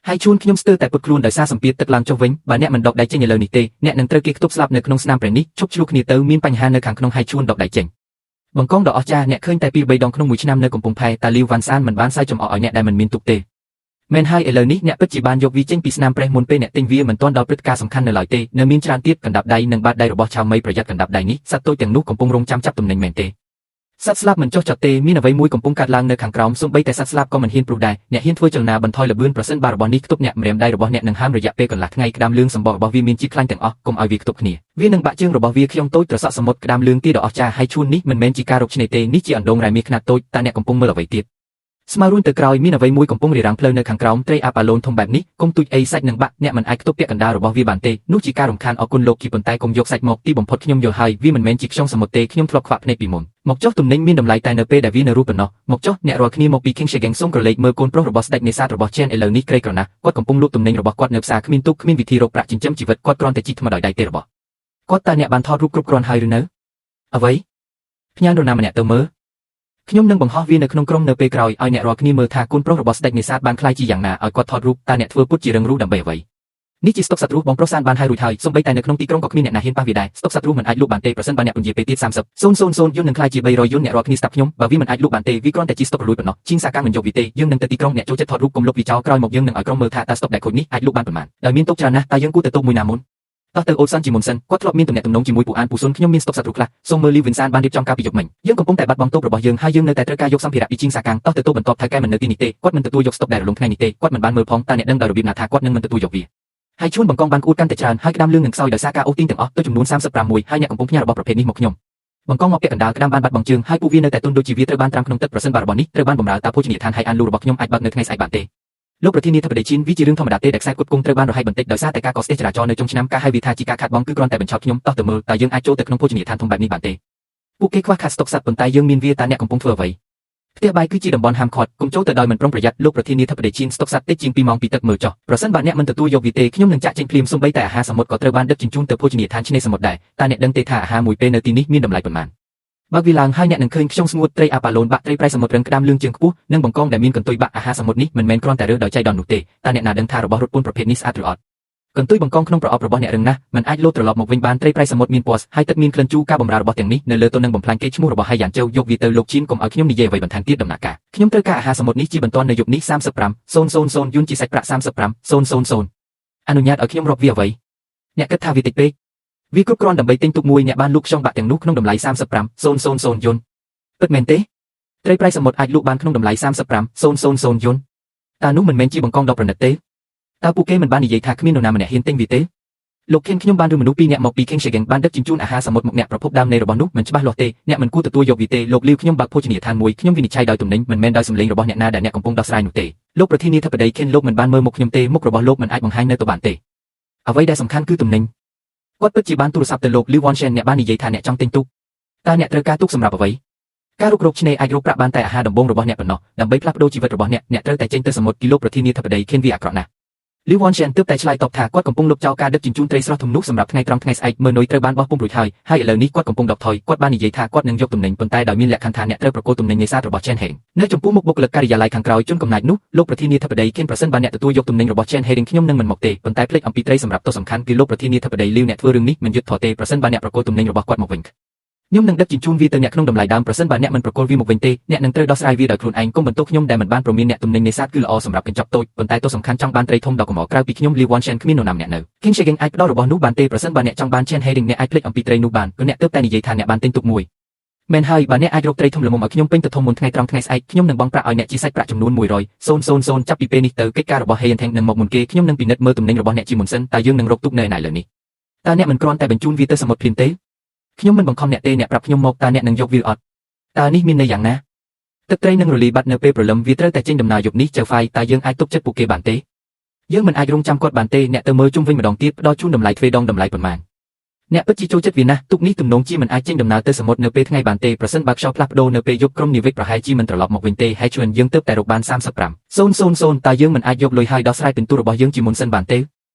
ហើយជួនខ្ញុំស្ទើរតែពុតខ្លួនដោយសារសម្ពាធទឹកឡើងចុះវិញបើអ្នកមិនដកដៃចេញឥឡូវនេះទេអ្នកនឹងត្រូវគេខ្ទប់ស្លាប់នៅក្នុងស្នាមព្រះនេះឈប់ឆ្លោះគ្នាទៅមានបញ្ហានៅខាងក្នុងហើយជួនដកដៃចេញបង្កងដ៏អស្ចារ្យអ្នកឃើញតែពី3ដងក្នុងមួយឆ្នាំនៅកំពង់ផែតាលីវវ៉ាន់សានមិនបានសើចចំអកឲ្យអ្នកដែលមិនមានទុកទេមែនហើយឥឡូវនេះអ្នកពិតជាបានយកវាចេញពីស្នាមព្រះមុនពេលអ្នកទិញវាមិនទាន់ដល់ព្រឹត្តិការណ៍សំខាន់នៅឡើយទេនៅមានច្រើនទៀតកណ្ដាប់ដៃនិងបាតដៃរបស់ឆៅមីប្រយ័ត្នកណ្ដាប់ដៃនេះសត្វតូចទាំងនោះកំពុងរងចាំចាប់ទំនិញមែនទេសត្វស្លាប់មិនចុះចត់ទេមានអ្វីមួយកំពុងកាត់ឡើងនៅខាងក្រោមសូម្បីតែសត្វស្លាប់ក៏មិនហ៊ានព្រុសដែរអ្នកហ៊ានធ្វើចលនាបន្ថយល្បឿនប្រសិនបើរបស់នេះខ្ទប់អ្នកម្រាមដៃរបស់អ្នកនឹងហើមរយៈពេលកន្លះថ្ងៃក្តាមលឿងសម្បករបស់វាមានជាតិខ្លាញ់ទាំងអស់កុំឲ្យវាខ្ទប់គ្នាវានឹងបាក់ជើងរបស់វាខ្ញុំតូចត្រសក់សមុទ្រក្តាមលឿងទីដ៏អស្ចារ្យហើយឈួននេះមិនមែនជាការរកឆ្នេរទេនេះជាអណ្ដូងរ៉ែមាសខ្នាតតូចតើអ្នកកំពុងមើលអ្វីទៀតស្មៅរួញទៅក្រោយមានអ្វីមួយកំពុងរារាំងផ្លូវនៅខាងក្រោមត្រីអាប៉ាឡូនធំបែបនេះកុំទូចអីសាច់នឹងបាក់អ្នកមិនអាចខ្ទប់ពាក់កណ្ដាលរបស់វាបានទេនោះជាការរំខានអរគុណលោកគីប៉ុន្តែកុំយកសាច់មកទីបំផុតខ្ញុំយល់ហើយវាមិនមែនជាខ្យងសមុទ្រទេខ្ញុំធ្លាប់ខ្វាក់ភ្នែកពីមុនមកចុះទំនិញមានតម្លៃតែនៅពេលដែលវានៅរស់ប៉ុណ្ណោះមកចុះអ្នករាល់គ្នាមកពី King Shageng សូមក្រឡេកមើលកូនប្រុសរបស់ស្ដេចនេសាទរបស់ Chen ឥឡូវនេះក្រីក្រណាស់គាត់កំពុងលក់ទំនិញរបស់គាត់នៅផ្សារគ្មានទុកគ្មានវិធីរកប្រាក់ចិញ្ចឹមជីវិតគាត់គ្រាន់តែជីកថ្មដោយដៃទេរបស់គាត់តើអ្នកបានថតរូបគ្រប់គ្រាន់ហើយឬនៅអ្វីផ្ញើនរណាម្នាក់ទៅមើលខ្ញុំនឹងបង្ហោះវានៅក្នុងក្រុមនៅពេលក្រោយឲ្យអ្នករាល់គ្នាមើលថាកូនប្រុសរបស់ស្ដេចនេសាទបានខ្លាយជាយ៉ាងណាឲ្យគាត់ថតរូបតើអ្នកធ្វើពុតជារឹងរូសដើម្បីអ្វីនេះជាស្តុកសត្វរូសបងប្រុសសានបានហើយរួចហើយសូម្បីតែនៅក្នុងទីក្រុងក៏គ្មានអ្នកណាហ៊ានប៉ះវាដែរស្តុកសត្វរូសមិនអាចលក់បានទេប្រសិនបើអ្នកពន្យាពេលទៀត30,000យន្តនឹងខ្លាយជា300យន្តអ្នករាល់គ្នាស្ដាប់ខ្ញុំបើវាមិនអាចលក់បានទេវាគ្រាន់តែជាស្តុករលួយប៉ុណ្ណោះជីងសាកាំងមិនយកវាទេយើងនឹងទៅទីក្រុងអ្នកចូលចិត្តថតរូបកុំលុបវាចោលក្រោយមកយើងនឹងឲ្យក្រុមមើលថាតើស្តុកដែលខូចនេះអាចលក់បានប៉ុន្មានដោយមានទុកច្រើនណាស់តើយើងគួរទៅទុកមួយណាមុនតោះទៅអូតសានជាមុនសិនគាត់ធ្លាប់មានទំនាក់ទំនងជាមួយពូអានពូសុនខ្ញុំមានស្តុកសត្វរូសខ្លះសូមមើលលីវិនសានបានរៀបចំការពីយប់មិញយើងកំពុងតែបាត់បង់ទុករបស់យើងហើយយើងនៅតែត្រូវការយកសម្ភារៈពីជីងសាកាំងតោះទៅបន្ទាប់ថៅកែមិននៅទីនេះទេគាត់មិនទទួលយកស្តុកដែលរលំថ្ងៃនេះទេគាត់មិនបានមើលផងតើអ្នកដឹងដោយរបៀបណាថាគាត់នឹងមិនទទួលយកវាហើយជួនបង្កងបានក្អួតកាន់តែច្រើនហើយក្តាមលឿងនឹងខ្សោយដោយសារការអូសទាញទាំងអស់ទៅចំនួន36ហើយអ្នកកំពុងផ្ញើរបស់ប្រភេទនេះមកខ្ញុំបង្កងមកពាក់កណ្ដាលក្តាមបានបាត់បង់ជើងហើយពួកវានៅតែទុនដូចជាវាត្រូវបានត្រាំក្នុងទឹកប្រសិនបើរបស់នេះត្រូវបានបម្រើតាមភោជនីយដ្ឋានហើយអានលូរបស់ខ្ញុំអាចបើកនៅថ្ងៃស្អែកបានទេលោកប្រធានាធិបតីជីនវាជារឿងធម្មតាទេដែលខ្សែផ្គត់ផ្គង់ត្រូវបានរហ័យបន្តិចដោយសារតែការកកស្ទះចរាចរណ៍នៅចុងឆ្នាំការហៅវាថាជាការខាតបង់គឺគ្រាន់តែបញ្ឆោតខ្ញុំតោះទៅមើលតើយើងអាចចូលទៅក្នុងភោជនីយដ្ឋានធំបែបនេះបានទេពួកគេខ្វះខាតស្តុកសត្វប៉ុន្តែយើងមានវាតើអ្នកកំពុងធ្វើអ្វីផ្ទះបាយគឺជាតំបន់ហាមឃាត់កុំចូលទៅដោយមិនប្រុងប្រយ័ត្នលោកប្រធានាធិបតីជីនស្តុកសត្វតិចជាង2ម៉ោងពីទឹកមើលចុះប្រសិនបើអ្នកមិនទទួលយកវាទេខ្ញុំនឹងចាក់ចេញភ្លាមសូម្បីតែអាហារសមុទ្រក៏ត្រូវបានដឹកជញ្ជូនទៅភោជនីយដ្ឋានឆ្នេរសមុទ្រដែរតើអ្នកដឹងទេថាអាហារមួយពេលនៅទីនេះមានតម្លៃប៉ុន្មានបើវាឡើងហើយអ្នកនឹងឃើញខ្យងស្ងួតត្រីអាប៉ាឡូនបាក់ត្រីប្រៃសមុទ្ររឹងក្តាមលឿងជើងខ្ពស់និងបង្កងដែលមានកន្ទុយបាក់អាហារសមុទ្រនេះមិនមែនគ្រាន់តែរើសដោយចៃដន្យនោះទេតើអ្នកណាដឹងថារបស់រថពន្ធប្រភេទនេះស្អាតឬអត់កន្ទុយបង្កងក្នុងប្រអប់របស់អ្នករឹងណាស់មិនអាចលោតត្រឡប់មកវិញបានត្រីប្រៃសមុទ្រមានពណ៌ហើយទឹកមានក្លិនជូរការបម្រើរបស់ទាំងនេះនៅលើទៅនឹងបំផ្លាញកេរ្តិ៍ឈ្មោះរបស់ហៃយ៉ានជូយកវាទៅលោកជីនកុំឲ្យខ្ញុំនិយាយអ្វីបន្ថែមទៀតដំណាក់កាលខ្ញុំត្រូវការអាហារសមុទ្រនេះជាបន្តនៅយប់នេះ35,000យន្តជាសាច់ប្រាក់35,000អនុញ្ញាតឲ្យខ្ញុំរាប់វាអ្វីអ្នកគិតថាវាតិចពេកវាគ្រប់គ្រាន់ដើម្បីទិញទុកមួយអ្នកបានលក់ខ្យងបាក់ទាំងនោះក្នុងតម្លៃ35,000យន្តពិតមែនទេត្រីប្រៃសមុទ្រអាចលក់បានក្នុងតម្លៃ35,000យន្តតើនោះមិនមែនជាបង្កងដ៏ប្រណិតទេតើពួកគេមិនបាននិយាយថាគ្មាននរណាម្នាក់ហ៊ានទិញវាទេលោកខេនខ្ញុំបានឬមនុស្ស2នាក់មកពី King Shageng បានដឹកជញ្ជូនអាហារសមុទ្រមកអ្នកប្រភពដើមនៃរបស់នោះមិនច្បាស់លាស់ទេអ្នកមិនគួរទទួលយកវាទេលោកលីវខ្ញុំបើកភោជនីយដ្ឋានមួយខ្ញុំវិនិច្ឆ័យដោយទំនិញមិនមែនដោយសម្លេងរបស់អ្នកណាដែលអ្នកកំពុងដោះស្រាយនោះទេលោកប្រធានាធិបតីខេនលោកមិនបានមើលមុខខ្ញុំទេមុខរបស់លោកមិនអាចបង្ហាញនៅទៅបានទេអ្វីដែលសំខាន់គឺទំនិញគាត់ពិតជាបានទូរស័ព្ទទៅលោកលីវវ៉ាន់ឆែនអ្នកបាននិយាយថាអ្នកចង់ទិញទូកតើអ្នកត្រូវការទូកសម្រាប់អ្វីការរុករកឆ្នេរអាចរកប្រាក់បានតែអាហារដំបូងរបស់អ្នកប៉ុណ្ណោះដើម្បីផ្លាស់ប្ដូរជីវិតរបស់អ្នកត្រូវតែចេញទៅសមុទ្រពីលោកប្រធានាធិបតីខេនវាអាក្រក់ណាស់លីវវ៉ាន់ឆែនទើបតែឆ្លើយតបថាគាត់កំពុងលុបចោលការដឹកជញ្ជូនត្រីស្រស់ធំនោះសម្រាប់ថ្ងៃត្រង់ថ្ងៃស្អែកមើលនុយត្រូវបានបោះពុំរួចហើយឥឡូវនេះគាត់កំពុងដកថយគាត់បាននិយាយថាគាត់នឹងយកទំនិញប៉ុន្តែដោយមានលក្ខខណ្ឌថាអ្នកត្រូវប្រកល់ទំនិញនេសាទរបស់ Chen Heng នៅចំពោះមុខបុគ្គលិកការិយាល័យខាងក្រោយជនកំណាចនោះលោកប្រធានាធិបតីខេនប្រសិនបើអ្នកទទួលយកទំនិញរបស់ Chen Heng ខ្ញុំនឹងមិនមកទេប៉ុន្តែភ្លេចអំពីត្រីសម្រាប់ទោសសំខាន់គឺលោកប្រធានាធិបតីលីវអ្នកធ្វើរឿងនេះមិនយុត្តិធម៌ទេប្រសិនបើអ្នកប្រកល់ទំនិញរបស់គាត់មកវិញខ្ញុំនឹងដឹកជញ្ជូនវាទៅអ្នកក្នុងតម្លៃដើមប្រសិនបើអ្នកមិនប្រកល់វាមកវិញទេអ្នកនឹងត្រូវដោះស្រាយវាដោយខ្លួនឯងកុំបន្ទោសខ្ញុំដែលមិនបានព្រមានអ្នកទំនិញនេសាទគឺល្អសម្រាប់កញ្ចប់តូចប៉ុន្តែទោសសំខាន់ចង់បានត្រីធំដល់កម្រក្រៅពីខ្ញុំលីវវ៉ាន់ឆែនគ្មាននរណាម្នាក់នៅ King Shageng អាចផ្ដល់របស់នោះបានទេប្រសិនបើអ្នកចង់បាន Chen Heng អ្នកអាចភ្លេចអំពីត្រីនោះបានគឺអ្នកទើបតែនិយាយថាអ្នកបានទិញទុកមួយមែនហើយបើអ្នកអាចរកត្រីធំល្មមឲ្យខ្ញុំពេញទៅធំមុនថ្ងៃត្រង់ថ្ងៃស្អែកខ្ញុំនឹងបង់ប្រាក់ឲ្យអ្នកជាសាច់ប្រាក់ចំនួន100,000ចាប់ពីពេលនេះទៅកិច្ចការរបស់ Heng នឹងមកមុនគេខ្ញុំនឹងពិនិត្យមើលទំនិញរបស់អ្នកជាមុនសិនតើយើងនឹងរកទុកនៅឯណាលើនេះតើអ្នកមិនគ្រាន់តែបញ្ជូនវាទៅសមុទ្រភ្លាមទេខ្ញុំមិនបង្ខំអ្នកទេអ្នកប្រាប់ខ្ញុំមកតើអ្នកនឹងយកវាអត់តើនេះមានន័យយ៉ាងណាទឹកត្រីនឹងរលាយបាត់នៅពេលព្រលឹមវាត្រូវតែចេញដំណើរយប់នេះចៅហ្វាយតើយើងអាចទុកចិត្តពួកគេបានទេយើងមិនអាចរងចាំគាត់បានទេអ្នកទៅមើលជុំវិញម្ដងទៀតផ្ដល់ជូនតម្លៃទ្វេដងតម្លៃប៉ុន្មានអ្នកពិតជាចូលចិត្តវាណាស់ទុកនេះទំនងជាមិនអាចចេញដំណើរទៅសមុទ្រនៅពេលថ្ងៃបានទេប្រសិនបើខ្យល់ផ្លាស់ប្ដូរនៅពេលយប់ក្រុមនាវិកប្រហែលជាមិនត្រឡប់មកវិញទេហើយជួនយើងទើបតែរកបាន35,000តើយើងមិនអាចយកលុយហើយដោះស្រាយពិន្ទុរបស់យើងជាមុនសិនបានទេ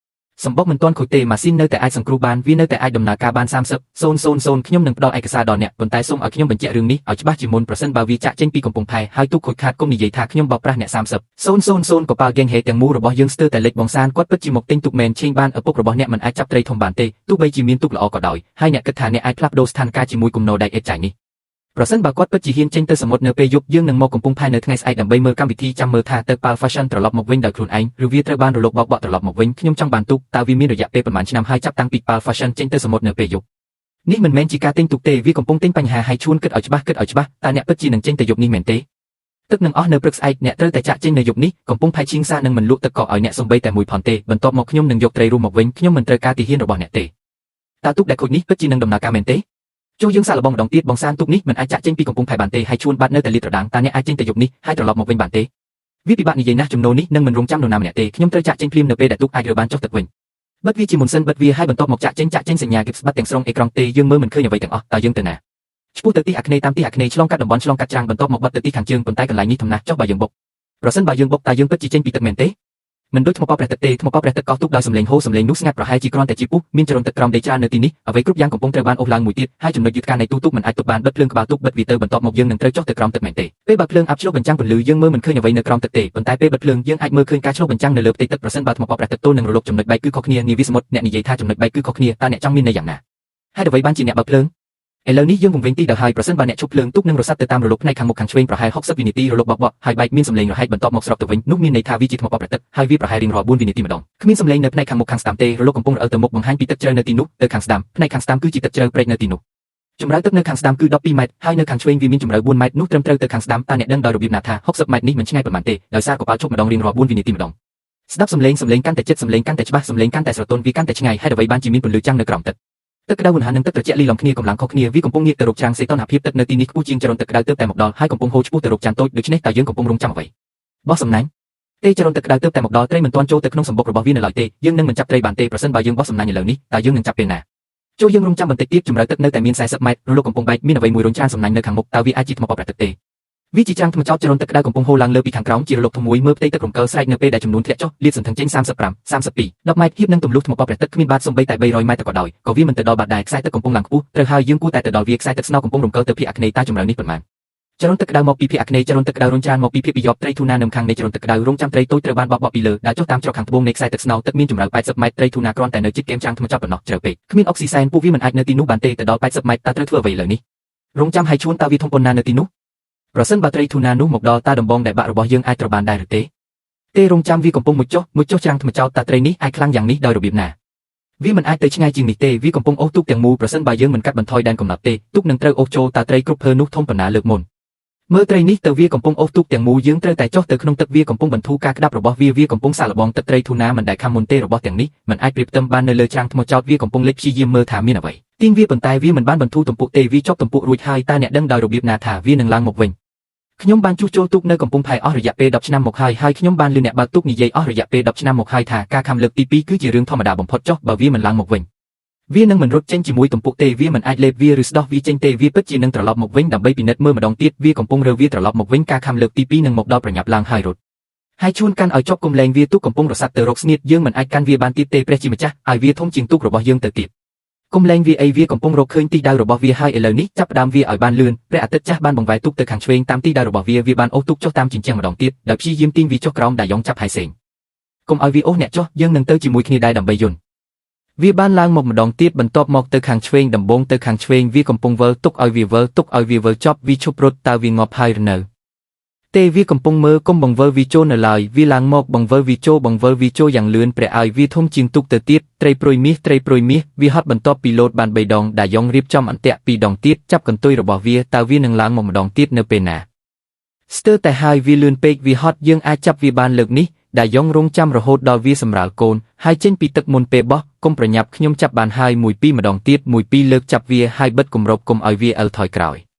សម្បុកមិនទាន់ខូចទេម៉ាស៊ីននៅតែអាចសង្គ្រោះបានវានៅតែអាចដំណើរការបាន30 ខ្ញុំនឹងផ្ដល់ឯកសារដល់អ្នកប៉ុន្តែសូមឲ្យខ្ញុំបញ្ជាក់រឿងនេះឲ្យច្បាស់ជាមុនប្រសិនបើវាចាក់ចេញពីកំពង់ផែហើយទូកខូចខាតគុំនិយាយថាខ្ញុំបោកប្រាស់អ្នក30 កប៉ាល់ហ្គេងហេទាំងមូលរបស់យើងស្ទើរតែលេចបងសានគាត់ពិតជាមកទិញទូកមែនឆេងបានឪពុករបស់អ្នកមិនអាចចាប់ត្រីធំបានទេទោះបីជាមានទូកល្អក៏ដោយហើយអ្នកគិតថាអ្នកអាចផ្លាស់ប្ដូរស្ថានភាពជាមួយគំនរដែកអេតចាយនេះប្រសិនបើគាត់ពិតជាហ៊ានចេញទៅសមុទ្រនៅពេលយប់យើងនឹងមកកំពង់ផែនៅថ្ងៃស្អែកដើម្បីមើលកម្មវិធីចាំមើលថាទៅ Pearl Fashion ត្រឡប់មកវិញដោយខ្លួនឯងឬវាត្រូវបានរលកបោកបក់ត្រឡប់មកវិញខ្ញុំចង់បានទូកតើវាមានរយៈពេលប្រហែលឆ្នាំហើយចាប់តាំងពី Pearl Fashion ចេញទៅសមុទ្រនៅពេលយប់នេះមិនមែនជាការទិញទូកទេវាកំពុងទិញបញ្ហាហើយឈួនគិតឲ្យច្បាស់តើអ្នកពិតជានឹងចេញទៅយប់នេះមែនទេទឹកនឹងអស់នៅព្រឹកស្អែកអ្នកត្រូវតែចាក់ចេញនៅយប់នេះកំពង់ផែឈៀងសានឹងមិនលក់ទឹកកកឲ្យអ្នកសំបីតែមួយផនទេបន្ទាប់មកខ្ញុំនឹងយកត្រីរស់មកវិញខ្ញុំមិនត្រូវការទីហ៊ានរបស់អ្នកទេតើទូកដែលខូចនេះពិតជានឹងដំណើរការមែនទេចូលយើងសាកល្បងម្ដងទៀតបងសានទូកនេះមិនអាចចាក់ចេញពីកំពង់ផែបានទេហើយឈួនបាត់នៅតែលាតត្រដាងតើអ្នកអាចចេញទៅយប់នេះហើយត្រឡប់មកវិញបានទេវាពិបាកនិយាយណាស់ចំណូលនេះនឹងមិនរងចាំនរណាម្នាក់ទេខ្ញុំត្រូវចាក់ចេញភ្លាមនៅពេលដែលទូកអាចរើបានចុះទឹកវិញបិទវាជាមុនសិនបិទវាហើយបន្ទាប់មកចាក់ចេញសញ្ញាគិបស្បាត់ទាំងស្រុងអេក្រង់ទេយើងមើលមិនឃើញអ្វីទាំងអស់តើយើងទៅណាឆ្ពោះទៅទីអាគ្នេយ៍តាមទីអាគ្នេយ៍ឆ្លងកាត់តំបន់ឆ្លងកាត់ច្រាំងបន្ទាប់មកបិទទៅទីខាងជើងប៉ុន្តែកន្លែងនេះធំណាស់ចុះបើយើងបុកប្រសិនបើយើងបុកតើយើងពិតជាចេញពីទឹកមែនទេមិនដូចថ្មប៉ព្រះទឹកទេថ្មប៉ព្រះទឹកកោះទូកដោយសំឡេងហូរសំឡេងនោះស្ងាត់ប្រហែលជាគ្រាន់តែជាពុះមានចរន្តទឹកក្រោមដីច្រើននៅទីនេះអ្វីគ្រប់យ៉ាងកំពុងត្រូវបានអូសឡើងមួយទៀតហើយចំណុចយុទ្ធការនៃទូកមិនអាចទប់បានបិទភ្លើងក្បាលទូកបិទវាទៅបន្ទាប់មកយើងនឹងត្រូវចុះទៅក្រោមទឹកមែនទេពេលបើភ្លើងអាប់ឆ្លុះបញ្ចាំងពន្លឺយើងមើលមិនឃើញអ្វីនៅក្រោមទឹកទេប៉ុន្តែពេលបិទភ្លើងយើងអាចមើលឃើញការឆ្លុះបញ្ចាំងនៅលើផ្ទៃទឹកប្រសិនបើថ្មប៉ព្រះទឹកទល់នឹងរលកចំណុចបែកគឺខុសគ្នានាវាសមុទ្រអ្នកនិយាយថាចំណុចបែកគឺខុសគ្នាតើអ្នកចង់មានន័យយ៉ាងណាហើយអ្វីបានជាអ្នកបើកភ្លើងឥឡូវនេះយើងវង្វេងទីដល់ហើយប្រសិនបើអ្នកឈប់ភ្លើងទូកនឹងរសាត់ទៅតាមរលកផ្នែកខាងមុខខាងឆ្វេងប្រហែល60វិនាទីរលកបក់ហើយបែកមានសំឡេងរហែកបន្ទាប់មកស្របទៅវិញនោះមានន័យថាវាជាថ្មប៉ព្រះទឹកហើយវាប្រហែលរៀងរាល់4វិនាទីម្ដងគ្មានសំឡេងនៅផ្នែកខាងមុខខាងស្ដាំទេរលកកំពុងរអិលទៅមុខបង្ហាញពីទឹកជ្រៅនៅទីនោះទៅខាងស្ដាំផ្នែកខាងស្ដាំគឺជាទឹកជ្រៅព្រែកនៅទីនោះជម្រៅទឹកនៅខាងស្ដាំគឺ12ម៉ែត្រហើយនៅខាងឆ្វេងវាមានជម្រៅ4ម៉ែត្រនោះត្រឹមត្រូវទៅខាងស្ដាំតើអ្នកដឹងដោយរបៀបណាថា60ម៉ែត្រនេះមិនឆ្ងាយប៉ុន្មានទេដោយសារកប៉ាល់ឈប់ម្ដងរៀងរាល់4វិនាទីម្ដងស្ដាប់សំឡេងកាន់តែជិតសំឡេងកាន់តែច្បាស់សំឡេងកាន់តែស្រទន់វាកាន់តែឆ្ងាយហើយអ្វីបានជាមានពន្លឺចាំងនៅក្រោមទឹកទឹកក្តៅវណ្ណហានិងទឹកត្រជាក់លាយឡំគ្នាកម្លាំងខុសគ្នាវាកំពុងងាកទៅរកច្រាំងសេតុនភាពទឹកនៅទីនេះខ្ពស់ជាងចរន្តទឹកក្តៅទើបតែមកដល់ហើយកំពុងហូរឆ្ពោះទៅរកចានតូចដូច្នេះតើយើងកំពុងរងចាំអ្វីបោះសំណាញ់ទេចរន្តទឹកក្តៅទើបតែមកដល់ត្រីមិនទាន់ចូលទៅក្នុងសម្បុករបស់វានៅឡើយទេយើងនឹងមិនចាប់ត្រីបានទេប្រសិនបើយើងបោះសំណាញ់ឥឡូវនេះតើយើងនឹងចាប់ពេលណាចូលយើងរងចាំបន្តិចទៀតជម្រៅទឹកនៅតែមាន40ម៉ែត្ររលកកំពុងបែកមានអ្វីមួយរុញច្រានសំណាញ់នៅខាងមុខតើវាអាចជាថ្មប៉ព្រះទឹកទេវាជាច្រាំងថ្មចោតចរន្តទឹកក្តៅកំពុងហូរឡើងលើពីខាងក្រោមជារលកធំមួយមើលផ្ទៃទឹករំកិលស្រែកនៅពេលដែលចំនួនធ្លាក់ចុះលាតសន្ធឹងចេញ35 32 10ម៉ែត្រហៀបនឹងទម្លុះថ្មប៉ព្រះទឹកគ្មានបាតសំបីតែ300ម៉ែត្រក៏ដោយក៏វាមិនទៅដល់បាតដែរខ្សែទឹកកំពុងឡើងខ្ពស់ត្រូវហើយយើងគួរតែទៅដល់វាខ្សែទឹកស្នោកំពុងរំកិលទៅភាគអាគ្នេយ៍តែជម្រៅនេះប៉ុន្មានចរន្តទឹកក្តៅមកពីភាគអាគ្នេយ៍ចរន្តទឹកក្តៅរុញច្រានមកពីភាគពីយប់ត្រីធូណានៅខាងនៃចរន្តទឹកក្តៅរងចាំត្រីតូចត្រូវបានបោកពីលើដើរចុះតាមច្រកខាងត្បូងនៃខ្សែទឹកស្នោទឹកមានជម្រៅ80ម៉ែត្រត្រីធូណាគ្រាន់តែនៅជិតគែមច្រាំងថ្មចោតប៉ុណ្ណោះជ្រៅពេកគ្មានអុកស៊ីសែនពួកវាមិនអាចនៅទីនោះបានទេទៅដល់80ម៉ែត្រតើត្រូវធ្វើអ្វីឥឡូវនេះរងចាំឲ្យឈួនតើវាធំប៉ុណ្ណានៅទីនោះប្រសិនបើត្រីធូណានោះមកដល់តើដំបងដែលបាក់របស់យើងអាចត្រូវបានដែរឬទេរងចាំវាកំពុងមុជចុះច្រាំងថ្មចោតតើត្រីនេះអាចខ្លាំងយ៉ាងនេះដោយរបៀបណាវាមិនអាចទៅឆ្ងាយជាងនេះទេវាកំពុងអូសទូកទាំងមូលប្រសិនបើយើងមិនកាត់បន្ថយដែនកំណត់ទេទូកនឹងត្រូវអូសចូលតើត្រីគ្រប់ភើនោះធំប៉ុណ្ណាលើកមុនមើលត្រីនេះទៅវាកំពុងអូសទូកទាំងមូលយើងត្រូវតែចុះទៅក្នុងទឹកវាកំពុងបន្ធូរការក្តាប់របស់វាកំពុងសាកល្បងទឹកត្រីធូណាមិនដែលខំមុនទេរបស់ទាំងនេះមិនអាចប្រៀបផ្ទឹមបាននៅលើច្រាំងថ្មចោតវាកំពុងលេចព្យាយាមមើលថាមានអ្វីទាញវាប៉ុន្តែវាមិនបានបន្ធូរទំពក់ទេវាជាប់ទំពក់រួចហើយតើអ្នកដឹងដោយរបៀបណាថាវានឹងឡើងមកវិញខ្ញុំបានជួសជុលទូកនៅកំពង់ផែអស់រយៈពេល10ឆ្នាំមកហើយខ្ញុំបានលឺអ្នកបើកទូកនិយាយអស់រយៈពេល10ឆ្នាំមកហើយថាការខំលើកទី2គឺជារឿងធម្មតាបំផុតចុះបើវាមិនឡើងមកវិញវានឹងមិនរត់ចេញជាមួយទំពក់ទេវាមិនអាចលេបវាឬស្ដោះវាចេញទេវាពិតជានឹងត្រឡប់មកវិញដើម្បីពិនិត្យមើលម្ដងទៀតវាកំពុងរើវាត្រឡប់មកវិញការខំលើកទី2នឹងមកដល់ប្រញាប់ឡើងហើយរត់ហើយជួនកាន់ឲ្យជាប់គុំលែងវាទូកកំពុងរសាត់ទៅរកស្នៀតយើងមិនអាចកាន់វាបានទៀតទេព្រះជាម្ចាស់ឲ្យវាធំជាងទូករបស់យើងទៅទៀតគុំលែងវាអីវាកំពុងរកឃើញទីដៅរបស់វាហើយឥឡូវនេះចាប់ផ្ដើមវាឲ្យបានលឿនព្រះអាទិត្យចាស់បានបង្វែរទូកទៅខាងឆ្វេងតាមទីដៅរបស់វាបានអូសទូកចុះតាមជញ្ជាំងម្ដងទៀតដោយព្យាយាមទាញវាចុះក្រោមដាយ៉ងចាប់ហើយសេងកុំឲ្យវាអូសអ្នកចុះយើងនឹងទៅជាមួយគ្នាដែរដើម្បីយន្តវាបានឡើងមកម្ដងទៀតបន្ទាប់មកទៅខាងឆ្វេងដំបងទៅខាងឆ្វេងវាកំពុងវិលទុកឲ្យវាវិលទុកឲ្យវាវិលចប់វាឈប់រត់តើវាងាប់ហើយឬនៅទេវាកំពុងមើលកុំបង្វិលវាចូលនៅឡើយវាឡើងមកបង្វិលវាចូលយ៉ាងលឿនព្រះឲ្យវាធំជាងទូកទៅទៀតត្រីព្រួយមាសវាហត់បន្ទាប់ពីលោតបាន3ដងដាយ៉ងរៀបចំអន្ទាក់2ដងទៀតចាប់កន្ទុយរបស់វាតើវានឹងឡើងមកម្ដងទៀតនៅពេលណាស្ទើរតែហើយវាលឿនពេកវាហត់យើងអាចចាប់វាបានលើកនេះដាយ៉ងរងចាំរហូតដល់វាសម្រាលកូនហើយចេញពីទឹកមុនពេលបោះកុំប្រញាប់ខ្ញុំចាប់បានហើយ1 2ម្ដងទៀត1 2លើកចាប់វាហើយបិទគម្របកុំឲ្យវាអិលថយក្រោយ